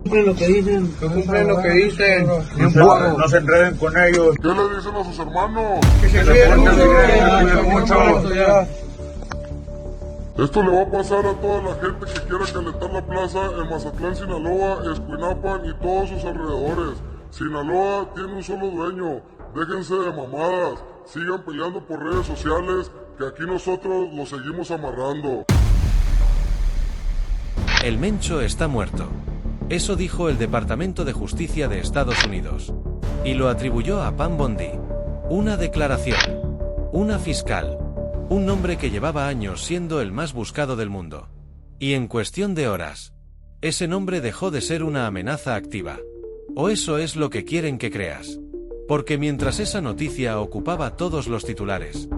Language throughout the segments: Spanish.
Cumplen lo que dicen. Que cumplen lo que dicen. No se enreden con ellos. ¿Qué le dicen a sus hermanos? Que se cuiden mucho. Esto le va a pasar a toda la gente que quiera calentar la plaza en Mazatlán, Sinaloa, Escuinapan y todos sus alrededores. Sinaloa tiene un solo dueño. Déjense de mamadas. Sigan peleando por redes sociales, que aquí nosotros los seguimos amarrando. El Mencho está muerto. Eso dijo el Departamento de Justicia de Estados Unidos. Y lo atribuyó a Pam Bondi. Una declaración. Una fiscal. Un nombre que llevaba años siendo el más buscado del mundo. Y en cuestión de horas, ese nombre dejó de ser una amenaza activa. O eso es lo que quieren que creas. Porque mientras esa noticia ocupaba todos los titulares,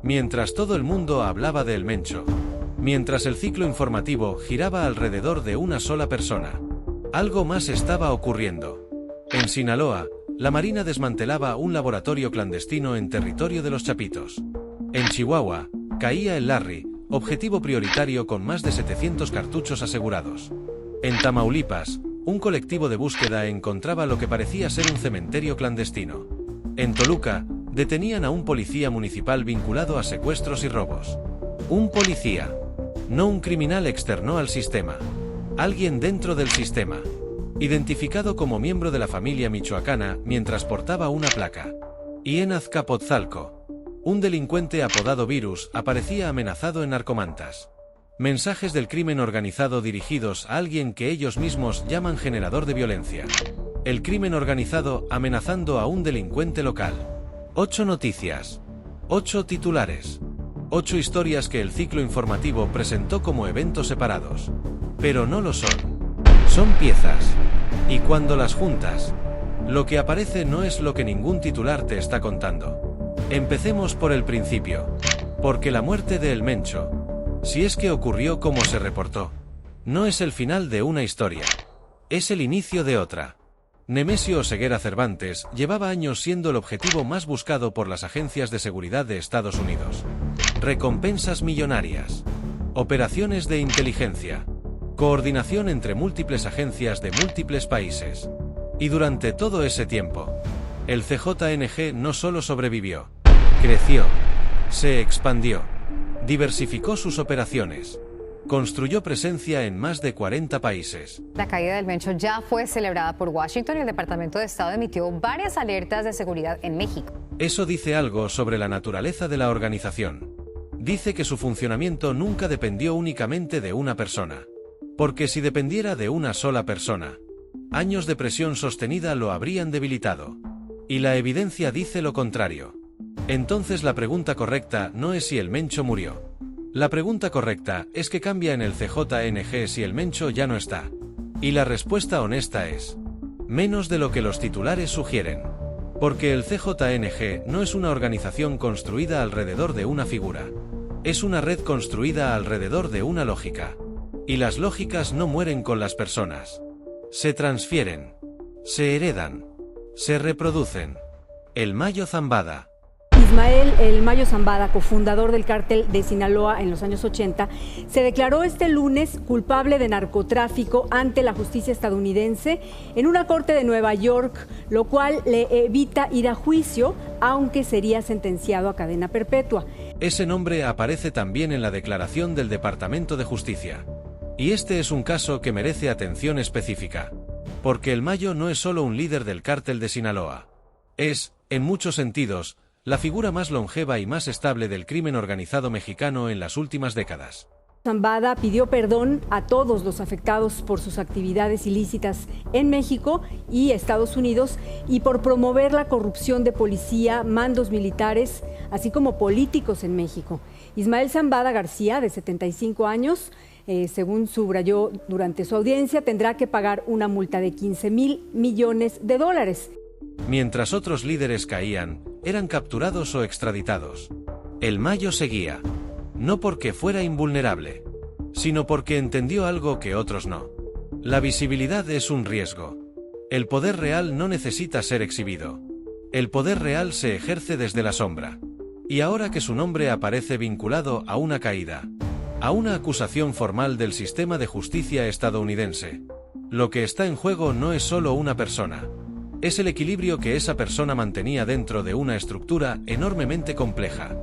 mientras todo el mundo hablaba del Mencho, mientras el ciclo informativo giraba alrededor de una sola persona, algo más estaba ocurriendo. En Sinaloa, la Marina desmantelaba un laboratorio clandestino en territorio de los Chapitos. En Chihuahua, caía el Larry, objetivo prioritario con más de 700 cartuchos asegurados. En Tamaulipas, un colectivo de búsqueda encontraba lo que parecía ser un cementerio clandestino. En Toluca, detenían a un policía municipal vinculado a secuestros y robos. Un policía, no un criminal externo al sistema. Alguien dentro del sistema. Identificado como miembro de la familia michoacana mientras portaba una placa. Y en Azcapotzalco, un delincuente apodado Virus aparecía amenazado en Narcomantas. Mensajes del crimen organizado dirigidos a alguien que ellos mismos llaman generador de violencia. El crimen organizado amenazando a un delincuente local. 8 noticias. 8 titulares. 8 historias que el ciclo informativo presentó como eventos separados. Pero no lo son. Son piezas. Y cuando las juntas, lo que aparece no es lo que ningún titular te está contando. Empecemos por el principio. Porque la muerte de El Mencho, si es que ocurrió como se reportó, no es el final de una historia. Es el inicio de otra. Nemesio Oseguera Cervantes llevaba años siendo el objetivo más buscado por las agencias de seguridad de Estados Unidos. Recompensas millonarias. Operaciones de inteligencia. Coordinación entre múltiples agencias de múltiples países. Y durante todo ese tiempo, el CJNG no solo sobrevivió, creció, se expandió, diversificó sus operaciones, construyó presencia en más de 40 países. La caída del Mencho ya fue celebrada por Washington y el Departamento de Estado emitió varias alertas de seguridad en México. Eso dice algo sobre la naturaleza de la organización. Dice que su funcionamiento nunca dependió únicamente de una persona. Porque si dependiera de una sola persona, años de presión sostenida lo habrían debilitado. Y la evidencia dice lo contrario. Entonces la pregunta correcta no es si el Mencho murió. La pregunta correcta es qué cambia en el CJNG si el Mencho ya no está. Y la respuesta honesta es menos de lo que los titulares sugieren. Porque el CJNG no es una organización construida alrededor de una figura. Es una red construida alrededor de una lógica. Y las lógicas no mueren con las personas. Se transfieren. Se heredan. Se reproducen. El Mayo Zambada. Ismael El Mayo Zambada, cofundador del cártel de Sinaloa en los años 80, se declaró este lunes culpable de narcotráfico ante la justicia estadounidense en una corte de Nueva York, lo cual le evita ir a juicio, aunque sería sentenciado a cadena perpetua. Ese nombre aparece también en la declaración del Departamento de Justicia. Y este es un caso que merece atención específica. Porque el Mayo no es solo un líder del cártel de Sinaloa. Es, en muchos sentidos, la figura más longeva y más estable del crimen organizado mexicano en las últimas décadas. Zambada pidió perdón a todos los afectados por sus actividades ilícitas en México y Estados Unidos y por promover la corrupción de policía, mandos militares, así como políticos en México. Ismael Zambada García, de 75 años, según subrayó durante su audiencia, tendrá que pagar una multa de $15,000 millones. Mientras otros líderes caían, eran capturados o extraditados. El Mayo seguía. No porque fuera invulnerable, sino porque entendió algo que otros no. La visibilidad es un riesgo. El poder real no necesita ser exhibido. El poder real se ejerce desde la sombra. Y ahora que su nombre aparece vinculado a una caída, a una acusación formal del sistema de justicia estadounidense, Lo que está en juego no es solo una persona. Es el equilibrio que esa persona mantenía dentro de una estructura enormemente compleja.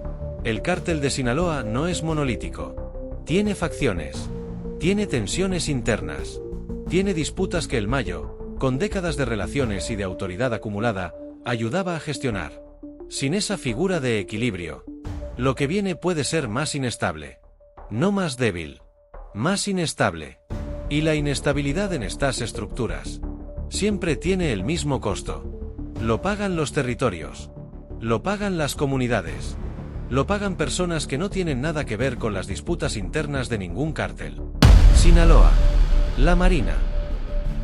El cártel de Sinaloa no es monolítico. Tiene facciones. Tiene tensiones internas. Tiene disputas que el Mayo, con décadas de relaciones y de autoridad acumulada, ayudaba a gestionar. Sin esa figura de equilibrio, lo que viene puede ser más inestable. No más débil. Más inestable. Y la inestabilidad en estas estructuras siempre tiene el mismo costo. Lo pagan los territorios. Lo pagan las comunidades. Lo pagan personas que no tienen nada que ver con las disputas internas de ningún cártel. Sinaloa. La Marina.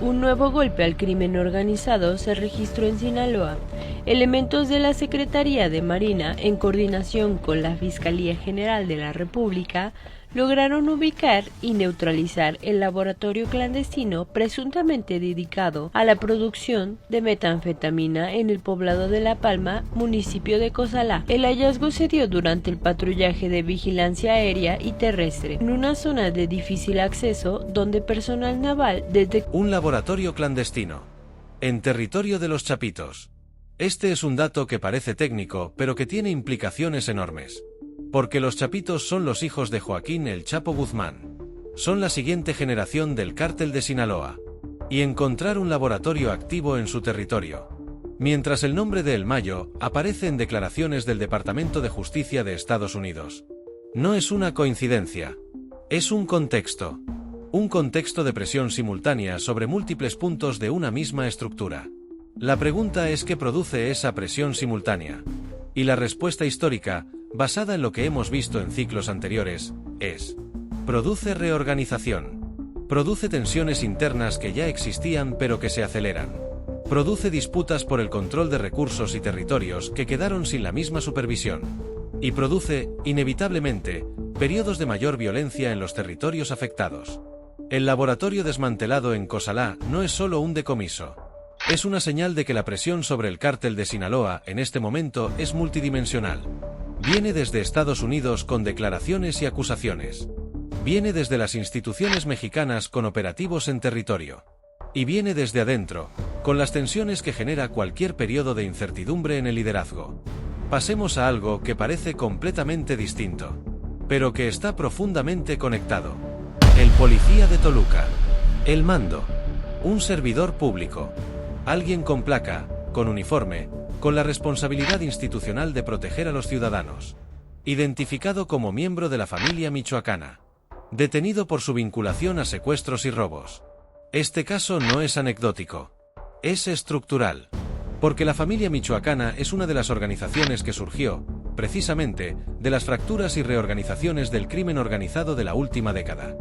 Un nuevo golpe al crimen organizado se registró en Sinaloa. Elementos de la Secretaría de Marina, en coordinación con la Fiscalía General de la República, lograron ubicar y neutralizar el laboratorio clandestino presuntamente dedicado a la producción de metanfetamina en el poblado de La Palma, municipio de Cozalá. El hallazgo se dio durante el patrullaje de vigilancia aérea y terrestre, en una zona de difícil acceso donde personal naval detectó un laboratorio clandestino en territorio de los Chapitos. Este es un dato que parece técnico, pero que tiene implicaciones enormes. Porque los Chapitos son los hijos de Joaquín El Chapo Guzmán. Son la siguiente generación del cártel de Sinaloa. Y encontrar un laboratorio activo en su territorio. Mientras el nombre de El Mayo aparece en declaraciones del Departamento de Justicia de Estados Unidos. No es una coincidencia. Es un contexto. Un contexto de presión simultánea sobre múltiples puntos de una misma estructura. La pregunta es ¿qué produce esa presión simultánea? Y la respuesta histórica, basada en lo que hemos visto en ciclos anteriores, es: produce reorganización. Produce tensiones internas que ya existían pero que se aceleran. Produce disputas por el control de recursos y territorios que quedaron sin la misma supervisión. Y produce, inevitablemente, periodos de mayor violencia en los territorios afectados. El laboratorio desmantelado en Cozalá no es solo un decomiso. Es una señal de que la presión sobre el cártel de Sinaloa en este momento es multidimensional. Viene desde Estados Unidos con declaraciones y acusaciones. Viene desde las instituciones mexicanas con operativos en territorio. Y viene desde adentro, con las tensiones que genera cualquier periodo de incertidumbre en el liderazgo. Pasemos a algo que parece completamente distinto, pero que está profundamente conectado. El policía de Toluca. El mando. Un servidor público. Alguien con placa, con uniforme, con la responsabilidad institucional de proteger a los ciudadanos. Identificado como miembro de la familia michoacana. Detenido por su vinculación a secuestros y robos. Este caso no es anecdótico. Es estructural. Porque la familia michoacana es una de las organizaciones que surgió, precisamente, de las fracturas y reorganizaciones del crimen organizado de la última década.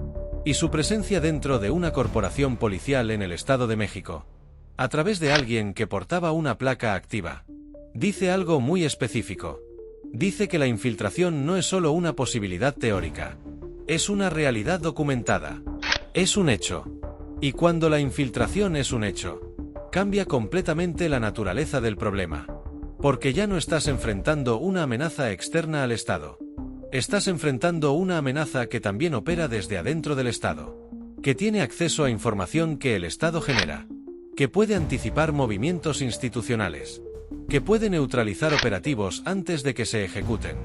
Y su presencia dentro de una corporación policial en el Estado de México, a través de alguien que portaba una placa activa, dice algo muy específico. Dice que la infiltración no es solo una posibilidad teórica. Es una realidad documentada. Es un hecho. Y cuando la infiltración es un hecho, cambia completamente la naturaleza del problema. Porque ya no estás enfrentando una amenaza externa al Estado. Estás enfrentando una amenaza que también opera desde adentro del Estado. Que tiene acceso a información que el Estado genera. Que puede anticipar movimientos institucionales. Que puede neutralizar operativos antes de que se ejecuten.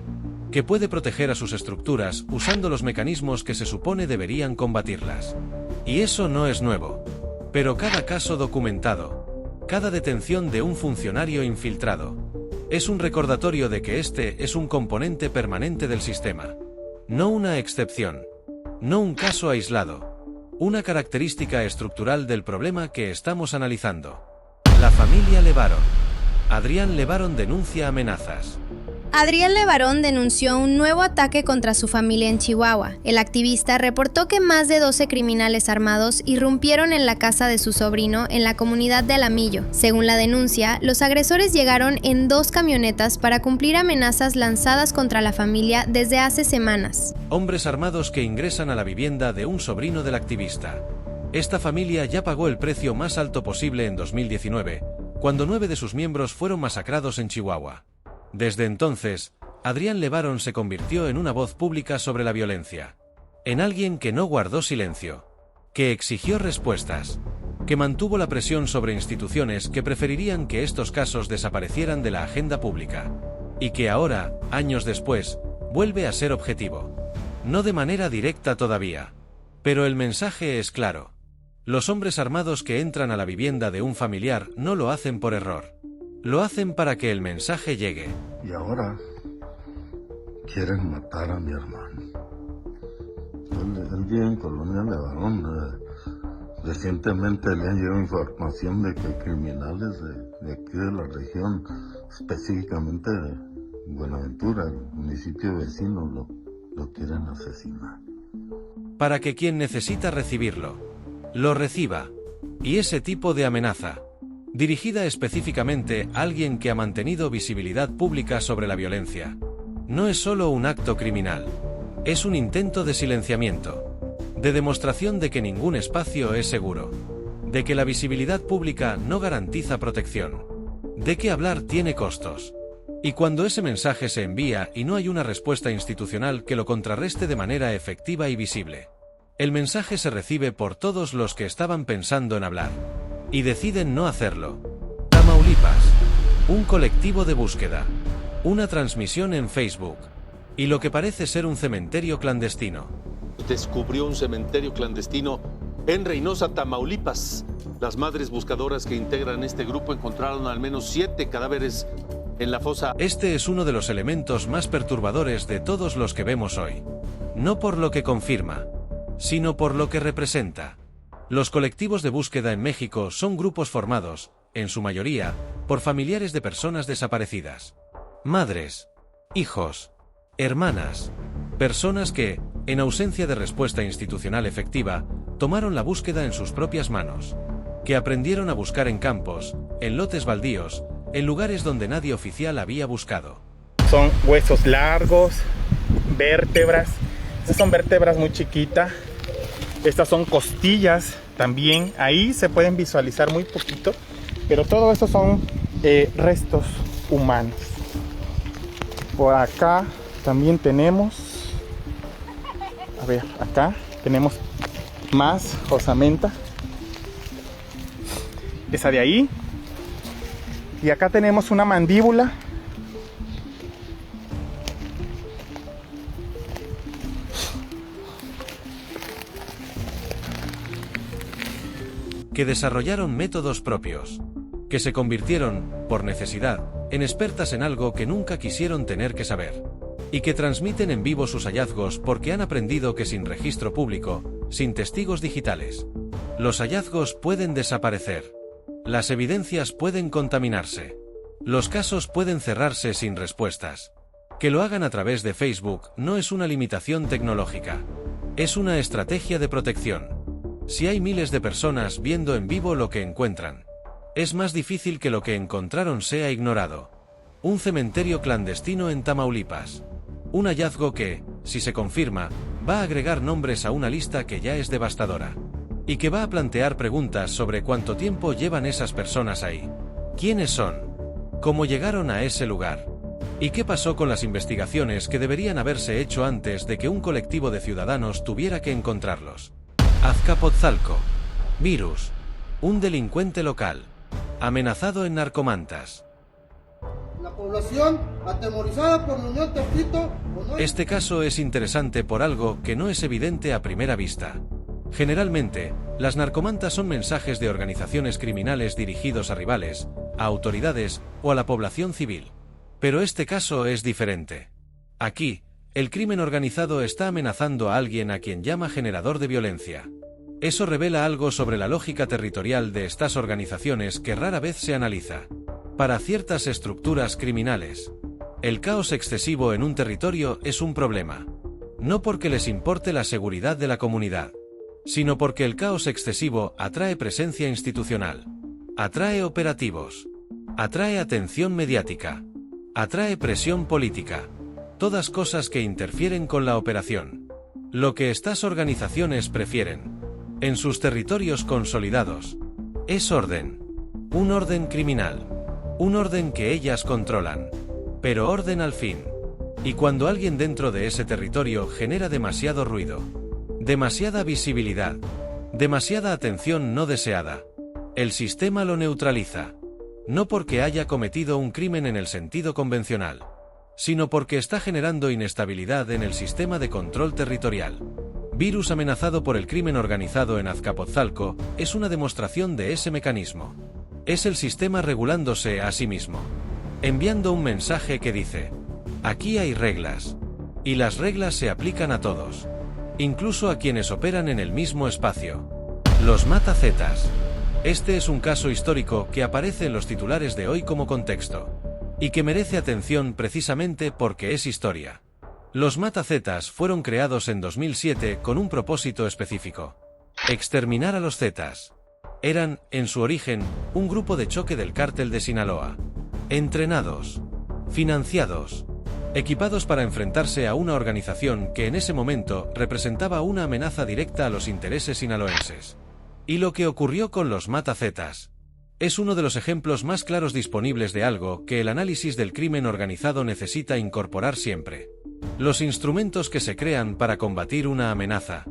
Que puede proteger a sus estructuras usando los mecanismos que se supone deberían combatirlas. Y eso no es nuevo. Pero cada caso documentado, cada detención de un funcionario infiltrado, es un recordatorio de que este es un componente permanente del sistema. No una excepción. No un caso aislado. Una característica estructural del problema que estamos analizando. La familia Levarón. Adrián Levarón denuncia amenazas. Adrián Levarón denunció un nuevo ataque contra su familia en Chihuahua. El activista reportó que más de 12 criminales armados irrumpieron en la casa de su sobrino en la comunidad de Alamillo. Según la denuncia, los agresores llegaron en 2 camionetas para cumplir amenazas lanzadas contra la familia desde hace semanas. Hombres armados que ingresan a la vivienda de un sobrino del activista. Esta familia ya pagó el precio más alto posible en 2019, cuando 9 de sus miembros fueron masacrados en Chihuahua. Desde entonces, Adrián Levarón se convirtió en una voz pública sobre la violencia. En alguien que no guardó silencio. Que exigió respuestas. que mantuvo la presión sobre instituciones que preferirían que estos casos desaparecieran de la agenda pública, y que ahora, años después, vuelve a ser objetivo. No de manera directa todavía. Pero el mensaje es claro. Los hombres armados que entran a la vivienda de un familiar no lo hacen por error. Lo hacen para que el mensaje llegue. Y ahora quieren matar a mi hermano. Él vive en Colonia Levarón. Recientemente le han llegado información de que criminales de aquí de la región, específicamente de Buenaventura, el municipio vecino, lo quieren asesinar. Para que quien necesita recibirlo, lo reciba. Y ese tipo de amenaza, dirigida específicamente a alguien que ha mantenido visibilidad pública sobre la violencia, no es solo un acto criminal, es un intento de silenciamiento, de demostración de que ningún espacio es seguro, de que la visibilidad pública no garantiza protección, de que hablar tiene costos. Y cuando ese mensaje se envía y no hay una respuesta institucional que lo contrarreste de manera efectiva y visible, el mensaje se recibe por todos los que estaban pensando en hablar y deciden no hacerlo. Tamaulipas, un colectivo de búsqueda, una transmisión en Facebook y lo que parece ser un cementerio clandestino. Descubrió un cementerio clandestino en Reynosa, Tamaulipas. Las madres buscadoras que integran este grupo encontraron al menos 7 cadáveres en la fosa. Este es uno de los elementos más perturbadores de todos los que vemos hoy. No por lo que confirma, sino por lo que representa. Los colectivos de búsqueda en México son grupos formados, en su mayoría, por familiares de personas desaparecidas. Madres, hijos, hermanas, personas que, en ausencia de respuesta institucional efectiva, tomaron la búsqueda en sus propias manos, que aprendieron a buscar en campos, en lotes baldíos, en lugares donde nadie oficial había buscado. Son huesos largos, vértebras. Estas son vértebras muy chiquitas. Estas son costillas también. Ahí se pueden visualizar muy poquito, pero todo esto son restos humanos. Por acá también tenemos, a ver, acá tenemos más osamenta. Esa de ahí. Y acá tenemos una mandíbula. Que desarrollaron métodos propios, que se convirtieron, por necesidad, en expertas en algo que nunca quisieron tener que saber, y que transmiten en vivo sus hallazgos porque han aprendido que sin registro público, sin testigos digitales, los hallazgos pueden desaparecer, las evidencias pueden contaminarse, los casos pueden cerrarse sin respuestas. Que lo hagan a través de Facebook no es una limitación tecnológica, es una estrategia de protección. Si hay miles de personas viendo en vivo lo que encuentran, es más difícil que lo que encontraron sea ignorado. Un cementerio clandestino en Tamaulipas. Un hallazgo que, si se confirma, va a agregar nombres a una lista que ya es devastadora. Y que va a plantear preguntas sobre cuánto tiempo llevan esas personas ahí. ¿Quiénes son? ¿Cómo llegaron a ese lugar? ¿Y qué pasó con las investigaciones que deberían haberse hecho antes de que un colectivo de ciudadanos tuviera que encontrarlos? Azcapotzalco. Virus. Un delincuente local. Amenazado en Narcomantas. La población atemorizada por la Unión Tepito. Este caso es interesante por algo que no es evidente a primera vista. Generalmente, las narcomantas son mensajes de organizaciones criminales dirigidos a rivales, a autoridades o a la población civil. Pero este caso es diferente. Aquí, el crimen organizado está amenazando a alguien a quien llama generador de violencia. Eso revela algo sobre la lógica territorial de estas organizaciones que rara vez se analiza. Para ciertas estructuras criminales, el caos excesivo en un territorio es un problema. No porque les importe la seguridad de la comunidad, sino porque el caos excesivo atrae presencia institucional, atrae operativos, atrae atención mediática, atrae presión política. Todas cosas que interfieren con la operación. Lo que estas organizaciones prefieren, en sus territorios consolidados, es orden. Un orden criminal. Un orden que ellas controlan. Pero orden al fin. Y cuando alguien dentro de ese territorio genera demasiado ruido, demasiada visibilidad, demasiada atención no deseada, El sistema lo neutraliza. No porque haya cometido un crimen en el sentido convencional, sino porque está generando inestabilidad en el sistema de control territorial. Virus amenazado por el crimen organizado en Azcapotzalco es una demostración de ese mecanismo. Es el sistema regulándose a sí mismo, enviando un mensaje que dice: aquí hay reglas, y las reglas se aplican a todos, incluso a quienes operan en el mismo espacio. Los matazetas. Este es un caso histórico que aparece en los titulares de hoy como contexto, y que merece atención precisamente porque es historia. Los matazetas fueron creados en 2007 con un propósito específico: exterminar a los zetas. Eran, en su origen, un grupo de choque del cártel de Sinaloa. Entrenados, financiados, equipados para enfrentarse a una organización que en ese momento representaba una amenaza directa a los intereses sinaloenses. Y lo que ocurrió con los matazetas es uno de los ejemplos más claros disponibles de algo que el análisis del crimen organizado necesita incorporar siempre. Los instrumentos que se crean para combatir una amenaza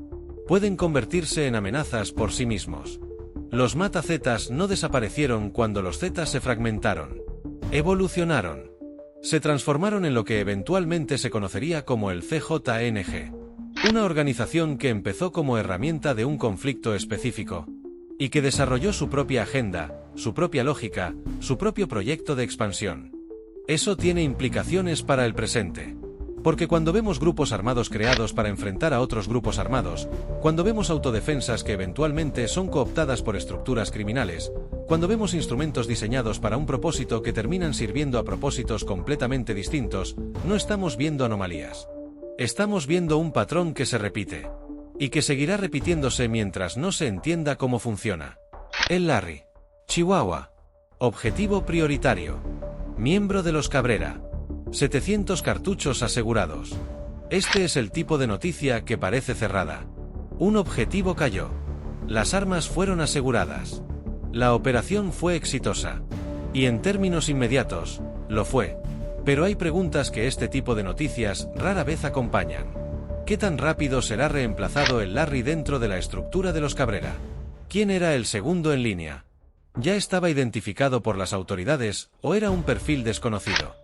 pueden convertirse en amenazas por sí mismos. Los matazetas no desaparecieron cuando los zetas se fragmentaron. Evolucionaron. Se transformaron en lo que eventualmente se conocería como el CJNG. Una organización que empezó como herramienta de un conflicto específico y que desarrolló su propia agenda, su propia lógica, su propio proyecto de expansión. Eso tiene implicaciones para el presente. Porque cuando vemos grupos armados creados para enfrentar a otros grupos armados, cuando vemos autodefensas que eventualmente son cooptadas por estructuras criminales, cuando vemos instrumentos diseñados para un propósito que terminan sirviendo a propósitos completamente distintos, no estamos viendo anomalías. Estamos viendo un patrón que se repite. Y que seguirá repitiéndose mientras no se entienda cómo funciona. El Larry. Chihuahua. Objetivo prioritario. Miembro de los Cabrera. 700 cartuchos asegurados. Este es el tipo de noticia que parece cerrada. Un objetivo cayó. Las armas fueron aseguradas. La operación fue exitosa. Y en términos inmediatos, lo fue. Pero hay preguntas que este tipo de noticias rara vez acompañan. ¿Qué tan rápido será reemplazado el Larry dentro de la estructura de los Cabrera? ¿Quién era el segundo en línea? ¿Ya estaba identificado por las autoridades o era un perfil desconocido?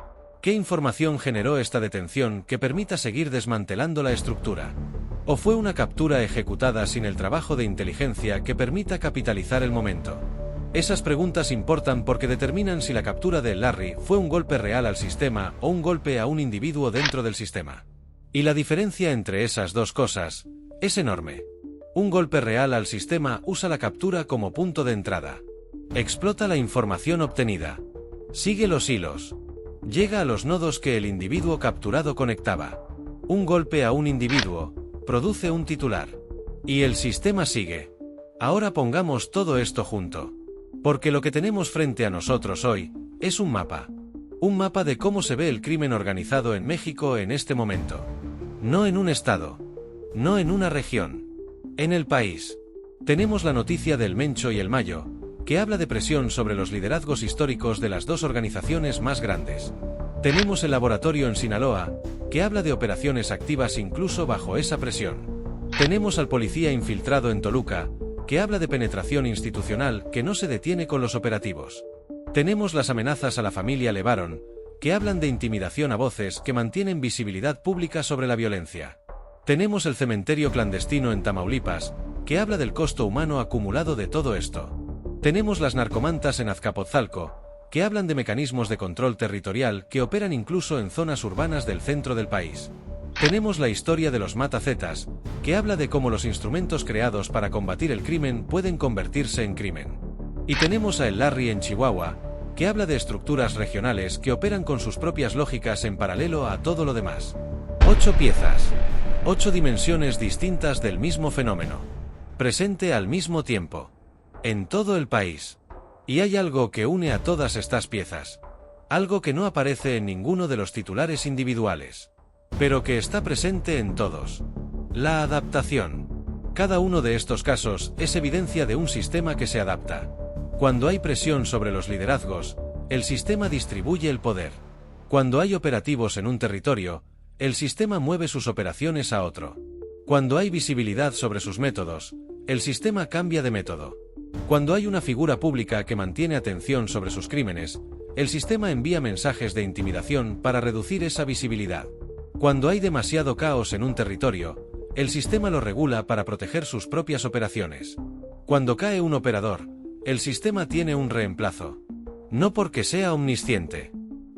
¿Qué información generó esta detención que permita seguir desmantelando la estructura? ¿O fue una captura ejecutada sin el trabajo de inteligencia que permita capitalizar el momento? Esas preguntas importan porque determinan si la captura de Larry fue un golpe real al sistema o un golpe a un individuo dentro del sistema. Y la diferencia entre esas dos cosas es enorme. Un golpe real al sistema usa la captura como punto de entrada. Explota la información obtenida. Sigue los hilos. Llega a los nodos que el individuo capturado conectaba. Un golpe a un individuo produce un titular. Y el sistema sigue. Ahora pongamos todo esto junto. Porque lo que tenemos frente a nosotros hoy es un mapa. Un mapa de cómo se ve el crimen organizado en México en este momento. No en un estado. No en una región. En el país. Tenemos la noticia del Mencho y el Mayo, que habla de presión sobre los liderazgos históricos de las dos organizaciones más grandes. Tenemos el laboratorio en Sinaloa, que habla de operaciones activas incluso bajo esa presión. Tenemos al policía infiltrado en Toluca, que habla de penetración institucional que no se detiene con los operativos. Tenemos las amenazas a la familia LeBaron, que hablan de intimidación a voces que mantienen visibilidad pública sobre la violencia. Tenemos el cementerio clandestino en Tamaulipas, que habla del costo humano acumulado de todo esto. Tenemos las narcomantas en Azcapotzalco, que hablan de mecanismos de control territorial que operan incluso en zonas urbanas del centro del país. Tenemos la historia de los matazetas, que habla de cómo los instrumentos creados para combatir el crimen pueden convertirse en crimen. Y tenemos a el Larry en Chihuahua, que habla de estructuras regionales que operan con sus propias lógicas en paralelo a todo lo demás. 8 piezas. 8 dimensiones distintas del mismo fenómeno. Presente al mismo tiempo. En todo el país. Y hay algo que une a todas estas piezas. Algo que no aparece en ninguno de los titulares individuales. Pero que está presente en todos. La adaptación. Cada uno de estos casos es evidencia de un sistema que se adapta. Cuando hay presión sobre los liderazgos, el sistema distribuye el poder. Cuando hay operativos en un territorio, el sistema mueve sus operaciones a otro. Cuando hay visibilidad sobre sus métodos, el sistema cambia de método. Cuando hay una figura pública que mantiene atención sobre sus crímenes, el sistema envía mensajes de intimidación para reducir esa visibilidad. Cuando hay demasiado caos en un territorio, el sistema lo regula para proteger sus propias operaciones. Cuando cae un operador, el sistema tiene un reemplazo. No porque sea omnisciente,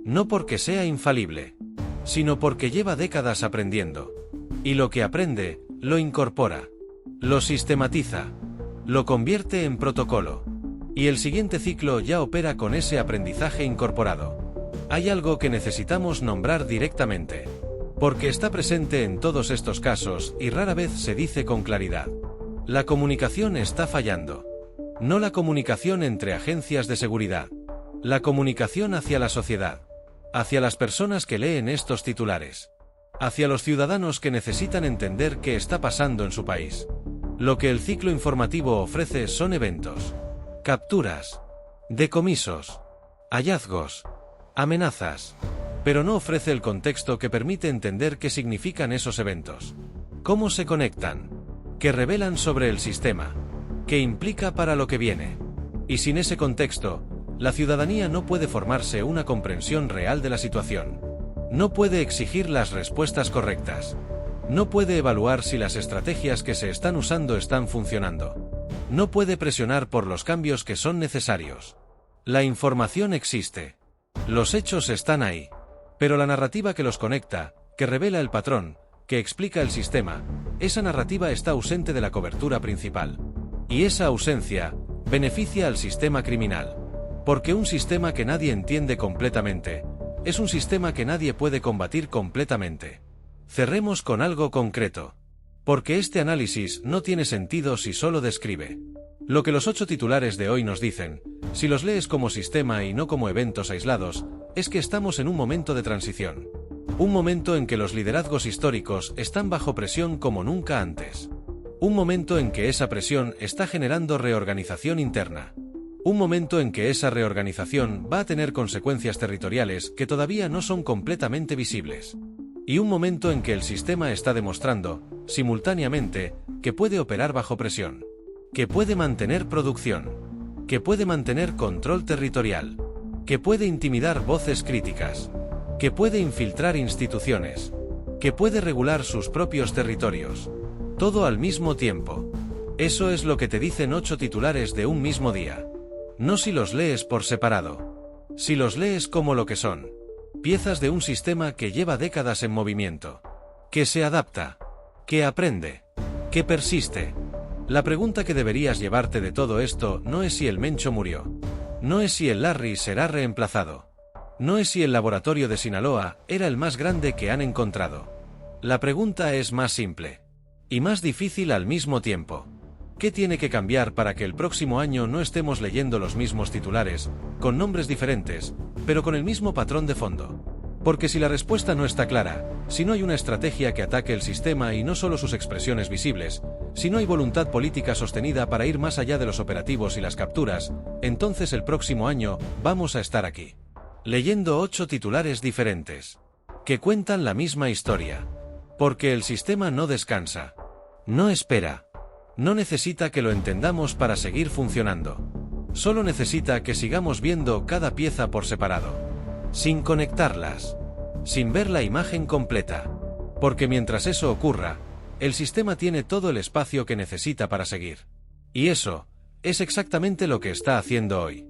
no porque sea infalible, sino porque lleva décadas aprendiendo. Y lo que aprende, lo incorpora, lo sistematiza, lo convierte en protocolo. Y el siguiente ciclo ya opera con ese aprendizaje incorporado. Hay algo que necesitamos nombrar directamente, porque está presente en todos estos casos y rara vez se dice con claridad. La comunicación está fallando. No la comunicación entre agencias de seguridad. La comunicación hacia la sociedad. Hacia las personas que leen estos titulares. Hacia los ciudadanos que necesitan entender qué está pasando en su país. Lo que el ciclo informativo ofrece son eventos, capturas, decomisos, hallazgos, amenazas, pero no ofrece el contexto que permite entender qué significan esos eventos, cómo se conectan, qué revelan sobre el sistema, qué implica para lo que viene. Y sin ese contexto, la ciudadanía no puede formarse una comprensión real de la situación. No puede exigir las respuestas correctas. No puede evaluar si las estrategias que se están usando están funcionando. No puede presionar por los cambios que son necesarios. La información existe. Los hechos están ahí. Pero la narrativa que los conecta, que revela el patrón, que explica el sistema, esa narrativa está ausente de la cobertura principal. Y esa ausencia beneficia al sistema criminal. Porque un sistema que nadie entiende completamente, es un sistema que nadie puede combatir completamente. Cerremos con algo concreto. Porque este análisis no tiene sentido si solo describe lo que los 8 titulares de hoy nos dicen. Si los lees como sistema y no como eventos aislados, es que estamos en un momento de transición. Un momento en que los liderazgos históricos están bajo presión como nunca antes. Un momento en que esa presión está generando reorganización interna. Un momento en que esa reorganización va a tener consecuencias territoriales que todavía no son completamente visibles. Y un momento en que el sistema está demostrando, simultáneamente, que puede operar bajo presión. Que puede mantener producción. Que puede mantener control territorial. Que puede intimidar voces críticas. Que puede infiltrar instituciones. Que puede regular sus propios territorios. Todo al mismo tiempo. Eso es lo que te dicen 8 titulares de un mismo día. No si los lees por separado. Si los lees como lo que son. Piezas de un sistema que lleva décadas en movimiento. Que se adapta. Que aprende. Que persiste. La pregunta que deberías llevarte de todo esto no es si el Mencho murió. No es si el Larry será reemplazado. No es si el laboratorio de Sinaloa era el más grande que han encontrado. La pregunta es más simple. Y más difícil al mismo tiempo. ¿Qué tiene que cambiar para que el próximo año no estemos leyendo los mismos titulares, con nombres diferentes, pero con el mismo patrón de fondo? Porque si la respuesta no está clara, si no hay una estrategia que ataque el sistema y no solo sus expresiones visibles, si no hay voluntad política sostenida para ir más allá de los operativos y las capturas, entonces el próximo año vamos a estar aquí, leyendo 8 titulares diferentes, que cuentan la misma historia. Porque el sistema no descansa, no espera. No necesita que lo entendamos para seguir funcionando. Solo necesita que sigamos viendo cada pieza por separado. Sin conectarlas. Sin ver la imagen completa. Porque mientras eso ocurra, el sistema tiene todo el espacio que necesita para seguir. Y eso es exactamente lo que está haciendo hoy.